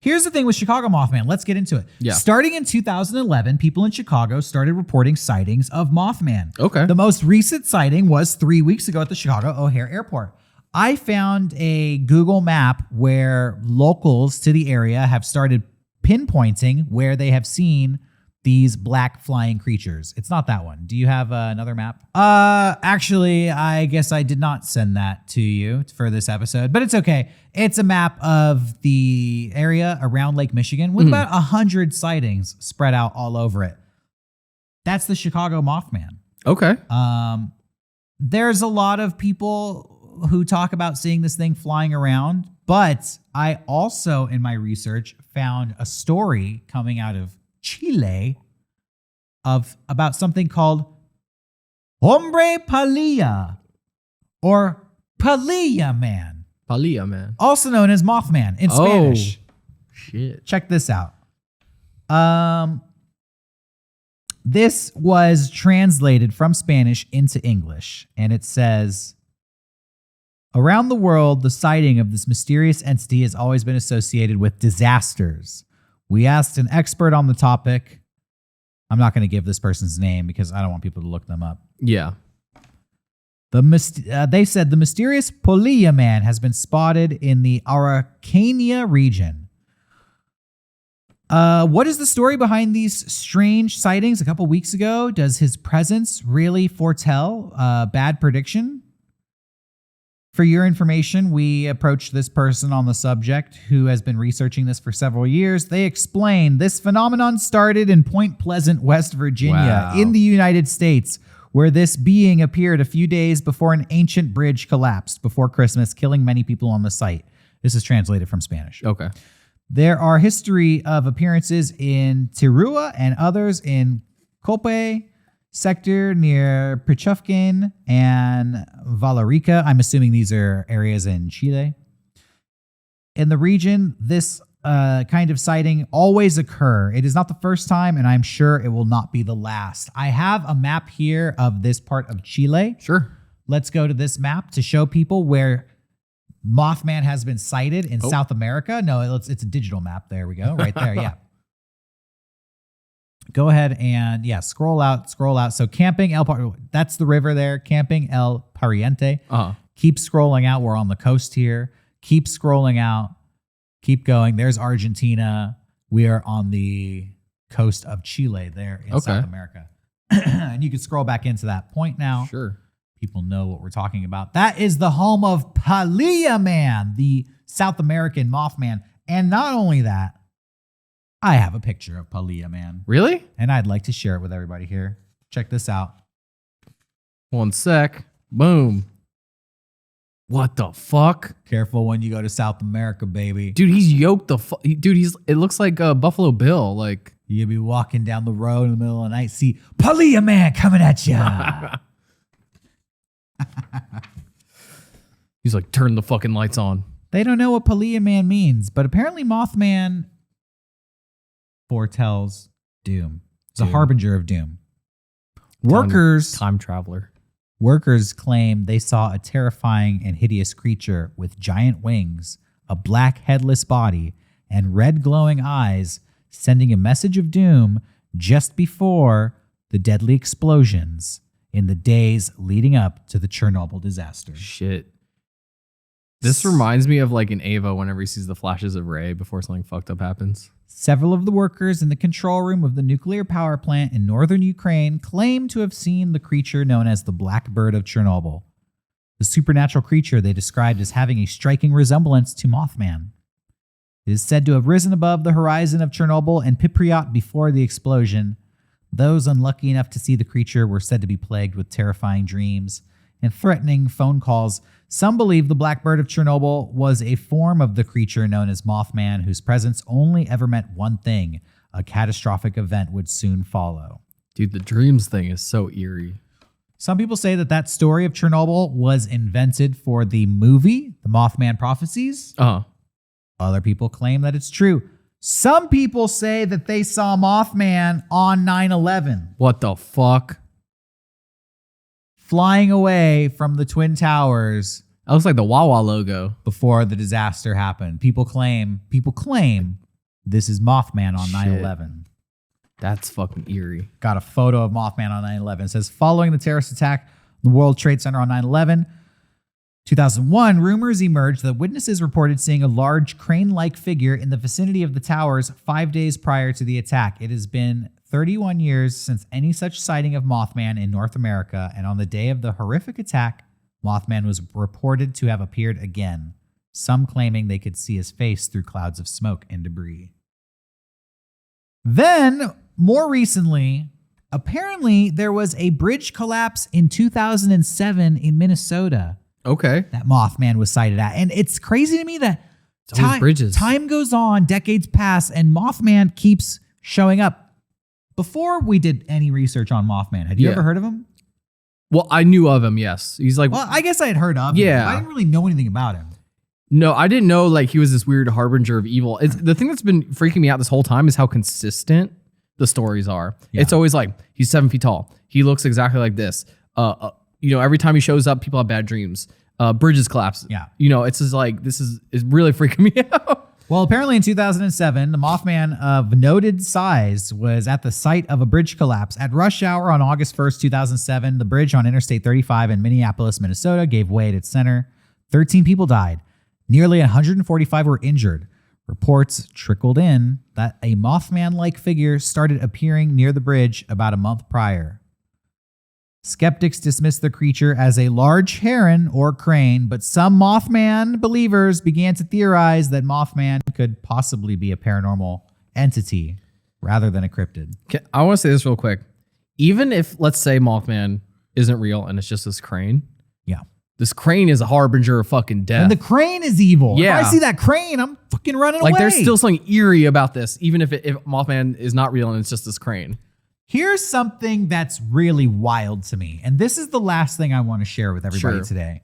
here's the thing with Chicago Mothman. Let's get into it. Yeah. Starting in 2011, people in Chicago started reporting sightings of Mothman. Okay. The most recent sighting was 3 weeks ago at the Chicago O'Hare Airport. I found a Google map where locals to the area have started pinpointing where they have seen these black flying creatures. It's not that one. Do you have another map? Actually, I guess I did not send that to you for this episode, but it's okay. It's a map of the area around Lake Michigan with about 100 sightings spread out all over it. That's the Chicago Mothman. Okay. There's a lot of people who talk about seeing this thing flying around, but I also, in my research, found a story coming out of Chile about something called Hombre Palilla or Palilla Man. Palilla Man. Also known as Mothman in Spanish. Shit. Check this out. This was translated from Spanish into English, and it says, around the world, the sighting of this mysterious entity has always been associated with disasters. We asked an expert on the topic. I'm not going to give this person's name because I don't want people to look them up. Yeah. They said the mysterious Polilla Man has been spotted in the Araucania region. What is the story behind these strange sightings a couple weeks ago? Does his presence really foretell bad prediction? For your information, we approached this person on the subject who has been researching this for several years. They explained this phenomenon started in Point Pleasant, West Virginia, Wow. in the United States, where this being appeared a few days before an ancient bridge collapsed before Christmas, killing many people on the site. This is translated from Spanish. Okay. There are history of appearances in Tirua and others in Cope sector near Pichufkin and Valerica. I'm assuming these are areas in Chile. In the region, this kind of sighting always occur. It is not the first time, and I'm sure it will not be the last. I have a map here of this part of Chile. Sure. Let's go to this map to show people where Mothman has been sighted in South America. No, it's a digital map. There we go. Right there. Yeah. Go ahead and scroll out. So Camping that's the river there. Camping El Pariente. Keep scrolling out. We're on the coast here. Keep scrolling out. Keep going. There's Argentina. We are on the coast of Chile there in South America. And you can scroll back into that point now. Sure. People know what we're talking about. That is the home of Palilla Man, the South American Mothman. And not only that, I have a picture of Palilla Man. Really? And I'd like to share it with everybody here. Check this out. One sec. Boom. What the fuck? Careful when you go to South America, baby. Dude, he's yoked the fuck. Dude, it looks like Buffalo Bill. Like, You'll be walking down the road in the middle of the night, see Palilla Man coming at you. He's like, turn the fucking lights on. They don't know what Palea Man means, but apparently Mothman foretells doom. It's a harbinger of doom. Time traveler. Workers claim they saw a terrifying and hideous creature with giant wings, a black headless body, and red glowing eyes, sending a message of doom just before the deadly explosions in the days leading up to the Chernobyl disaster. Shit. This reminds me of like an Ava whenever he sees the flashes of Ray before something fucked up happens. Several of the workers in the control room of the nuclear power plant in northern Ukraine claim to have seen the creature known as the Black Bird of Chernobyl. The supernatural creature they described as having a striking resemblance to Mothman. It is said to have risen above the horizon of Chernobyl and Pripyat before the explosion. Those unlucky enough to see the creature were said to be plagued with terrifying dreams and threatening phone calls. Some believe the Black Bird of Chernobyl was a form of the creature known as Mothman, whose presence only ever meant one thing: a catastrophic event would soon follow. Dude, the dreams thing is so eerie. Some people say that story of Chernobyl was invented for the movie, The Mothman Prophecies. Other people claim that it's true. Some people say that they saw Mothman on 9/11. What the fuck? Flying away from the Twin Towers. That looks like the Wawa logo. Before the disaster happened. People claim this is Mothman on 9/11. That's fucking eerie. Got a photo of Mothman on 9/11. It says, following the terrorist attack on the World Trade Center on 9/11, 2001, rumors emerged that witnesses reported seeing a large crane-like figure in the vicinity of the towers 5 days prior to the attack. It has been 31 years since any such sighting of Mothman in North America, and on the day of the horrific attack, Mothman was reported to have appeared again, some claiming they could see his face through clouds of smoke and debris. Then, more recently, apparently there was a bridge collapse in 2007 in Minnesota. Okay. That Mothman was sighted at. And it's crazy to me that time goes on, decades pass, and Mothman keeps showing up. Before we did any research on Mothman, had you ever heard of him? Well, I knew of him, yes. He's like... Well, I guess I had heard of him. Yeah. I didn't really know anything about him. No, I didn't know like he was this weird harbinger of evil. The thing that's been freaking me out this whole time is how consistent the stories are. Yeah. It's always like, he's 7 feet tall. He looks exactly like this. Every time he shows up, people have bad dreams. Bridges collapse. Yeah. It's just like, this is really freaking me out. Well, apparently in 2007, the Mothman of noted size was at the site of a bridge collapse. At rush hour on August 1st, 2007, the bridge on Interstate 35 in Minneapolis, Minnesota gave way at its center. 13 people died. Nearly 145 were injured. Reports trickled in that a Mothman-like figure started appearing near the bridge about a month prior. Skeptics dismissed the creature as a large heron or crane, but some Mothman believers began to theorize that Mothman could possibly be a paranormal entity rather than a cryptid. Okay, I want to say this real quick. Even if, let's say, Mothman isn't real and it's just this crane. Yeah. This crane is a harbinger of fucking death. And the crane is evil. Yeah. If I see that crane, I'm fucking running away. Like, there's still something eerie about this, even if Mothman is not real and it's just this crane. Here's something that's really wild to me. And this is the last thing I want to share with everybody today.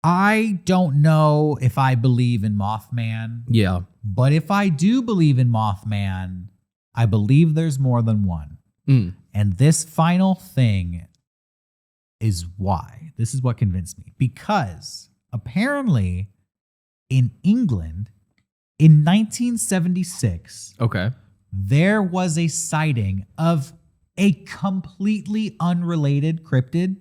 I don't know if I believe in Mothman. Yeah. But if I do believe in Mothman, I believe there's more than one. And this final thing is why. This is what convinced me. Because apparently in England in 1976, there was a sighting of a completely unrelated cryptid,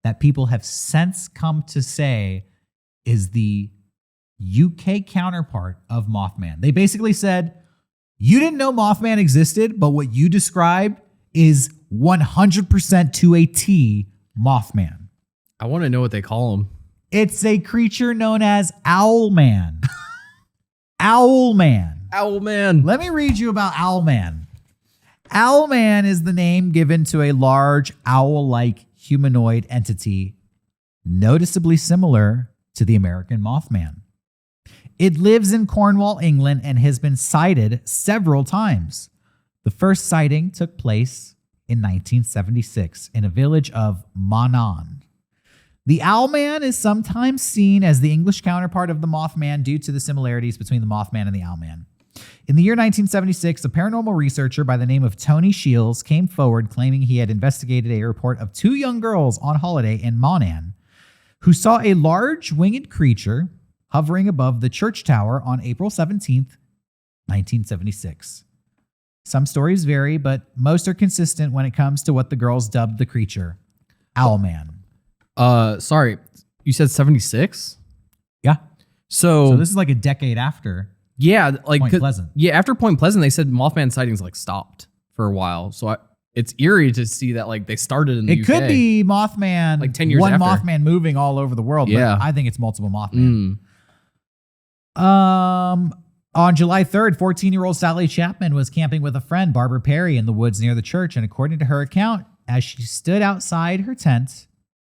that people have since come to say is the UK counterpart of Mothman. They basically said, you didn't know Mothman existed, but what you described is 100% to a T Mothman. I want to know what they call him. It's a creature known as Owlman. Owlman. Owlman. Let me read you about Owlman. Owlman is the name given to a large owl-like humanoid entity, noticeably similar to the American Mothman. It lives in Cornwall, England, and has been sighted several times. The first sighting took place in 1976 in a village of Monan. The Owlman is sometimes seen as the English counterpart of the Mothman due to the similarities between the Mothman and the Owlman. In the year 1976, a paranormal researcher by the name of Tony Shields came forward claiming he had investigated a report of 2 young girls on holiday in Monan who saw a large winged creature hovering above the church tower on April 17th, 1976. Some stories vary, but most are consistent when it comes to what the girls dubbed the creature, Owlman. Sorry, you said 76? Yeah. So this is like a decade after. Yeah, like Point Pleasant. Yeah, after Point Pleasant, they said Mothman sightings like stopped for a while. So it's eerie to see that like they started in the UK. It could be Mothman, like 10 years one after. Mothman moving all over the world. Yeah. But I think it's multiple Mothman. On July 3rd, 14-year-old Sally Chapman was camping with a friend, Barbara Perry, in the woods near the church. And according to her account, as she stood outside her tent,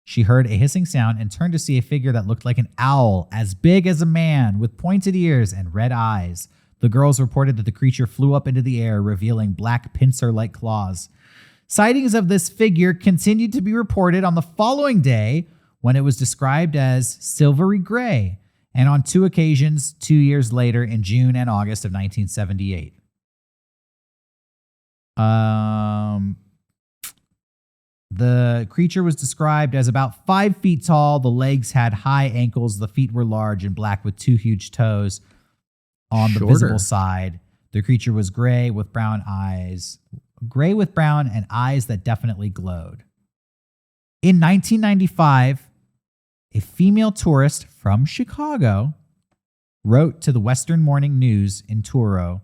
she heard a hissing sound and turned to see a figure that looked like an owl, as big as a man, with pointed ears and red eyes. The girls reported that the creature flew up into the air, revealing black pincer-like claws. Sightings of this figure continued to be reported on the following day when it was described as silvery gray, and on 2 occasions 2 years later in June and August of 1978. The creature was described as about 5 feet tall. The legs had high ankles. The feet were large and black with 2 huge toes on the visible side. The creature was gray with brown and eyes that definitely glowed. In 1995, a female tourist from Chicago wrote to the Western Morning News in Truro,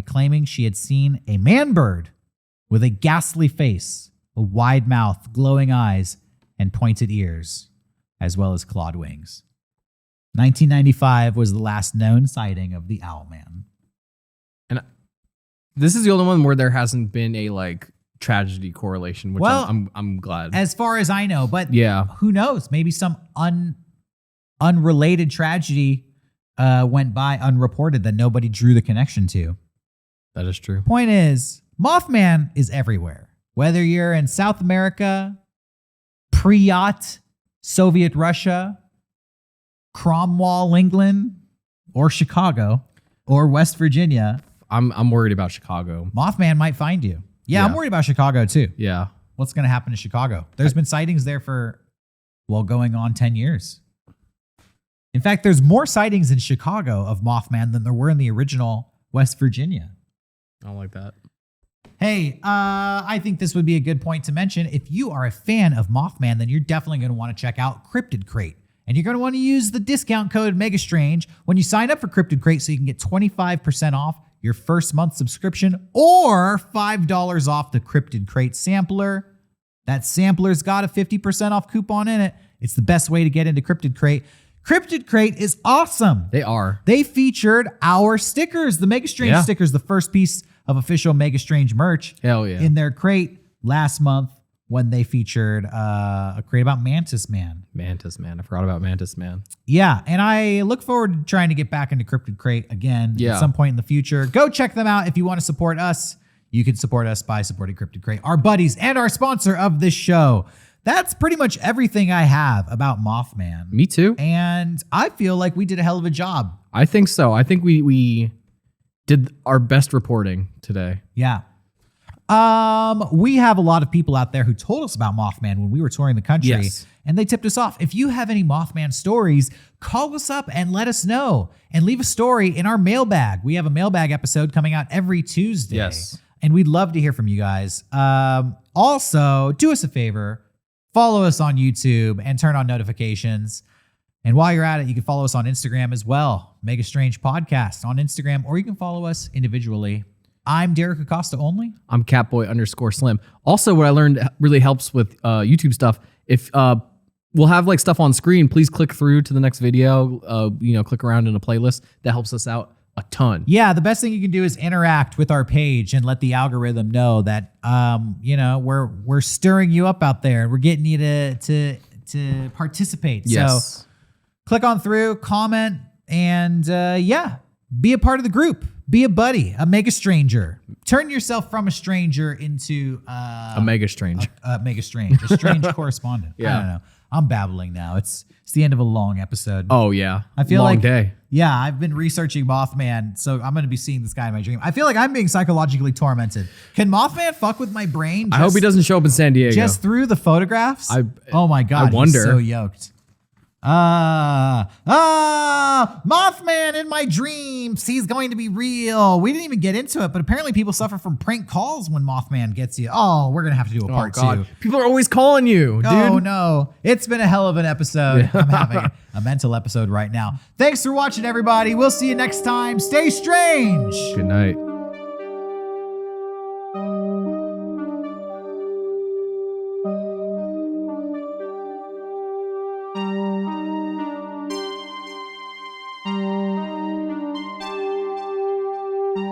claiming she had seen a man-bird with a ghastly face, a wide mouth, glowing eyes, and pointed ears, as well as clawed wings. 1995 was the last known sighting of the Owlman. And this is the only one where there hasn't been a like tragedy correlation, which I'm glad. As far as I know, but yeah, who knows? Maybe some unrelated tragedy went by unreported that nobody drew the connection to. That is true. Point is, Mothman is everywhere. Whether you're in South America, pre-yacht, Soviet Russia, Cromwell, England, or Chicago, or West Virginia. I'm worried about Chicago. Mothman might find you. Yeah, I'm worried about Chicago too. Yeah. What's going to happen to Chicago? There's been sightings there for, going on 10 years. In fact, there's more sightings in Chicago of Mothman than there were in the original West Virginia. I don't like that. Hey, I think this would be a good point to mention. If you are a fan of Mothman, then you're definitely going to want to check out Cryptid Crate. And you're going to want to use the discount code MEGASTRANGE when you sign up for Cryptid Crate so you can get 25% off your first month subscription or $5 off the Cryptid Crate sampler. That sampler's got a 50% off coupon in it. It's the best way to get into Cryptid Crate. Cryptid Crate is awesome. They are. They featured our stickers, the Mega Strange stickers, the first piece of official Mega Strange merch. Hell yeah. In their crate last month when they featured a crate about Mantis Man. Mantis Man. I forgot about Mantis Man. Yeah, and I look forward to trying to get back into Cryptid Crate again at some point in the future. Go check them out if you want to support us. You can support us by supporting Cryptid Crate, our buddies and our sponsor of this show. That's pretty much everything I have about Mothman. Me too. And I feel like we did a hell of a job. I think so. I think we did our best reporting today. Yeah. We have a lot of people out there who told us about Mothman when we were touring the country. Yes. And they tipped us off. If you have any Mothman stories, call us up and let us know. And leave a story in our mailbag. We have a mailbag episode coming out every Tuesday. Yes. And we'd love to hear from you guys. Also, do us a favor. Follow us on YouTube and turn on notifications. And while you're at it, you can follow us on Instagram as well. Mega Strange Podcast on Instagram, or you can follow us individually. I'm Derek Acosta only. I'm Catboy_Slim. Also, what I learned really helps with YouTube stuff. If we'll have like stuff on screen, please click through to the next video. Click around in a playlist. That helps us out a ton. Yeah, the best thing you can do is interact with our page and let the algorithm know that we're stirring you up out there and we're getting you to participate. Yes. So click on through, comment, and be a part of the group. Be a buddy. Make a stranger. Turn yourself from a stranger into A mega strange. a strange correspondent. Yeah. I don't know. I'm babbling now. It's the end of a long episode. Oh yeah. I feel Long like day. Yeah, I've been researching Mothman, so I'm going to be seeing this guy in my dream. I feel like I'm being psychologically tormented. Can Mothman fuck with my brain? I hope he doesn't show up in San Diego. Just through the photographs. Oh my god! I wonder. He's so yoked. Mothman in my dreams. He's going to be real. We didn't even get into it, but apparently people suffer from prank calls when Mothman gets you. Oh, we're gonna have to do a part two. People are always calling you, dude. Oh no, it's been a hell of an episode. I'm having a mental episode right now. Thanks for watching, everybody. We'll see you next time. Stay strange. Good night.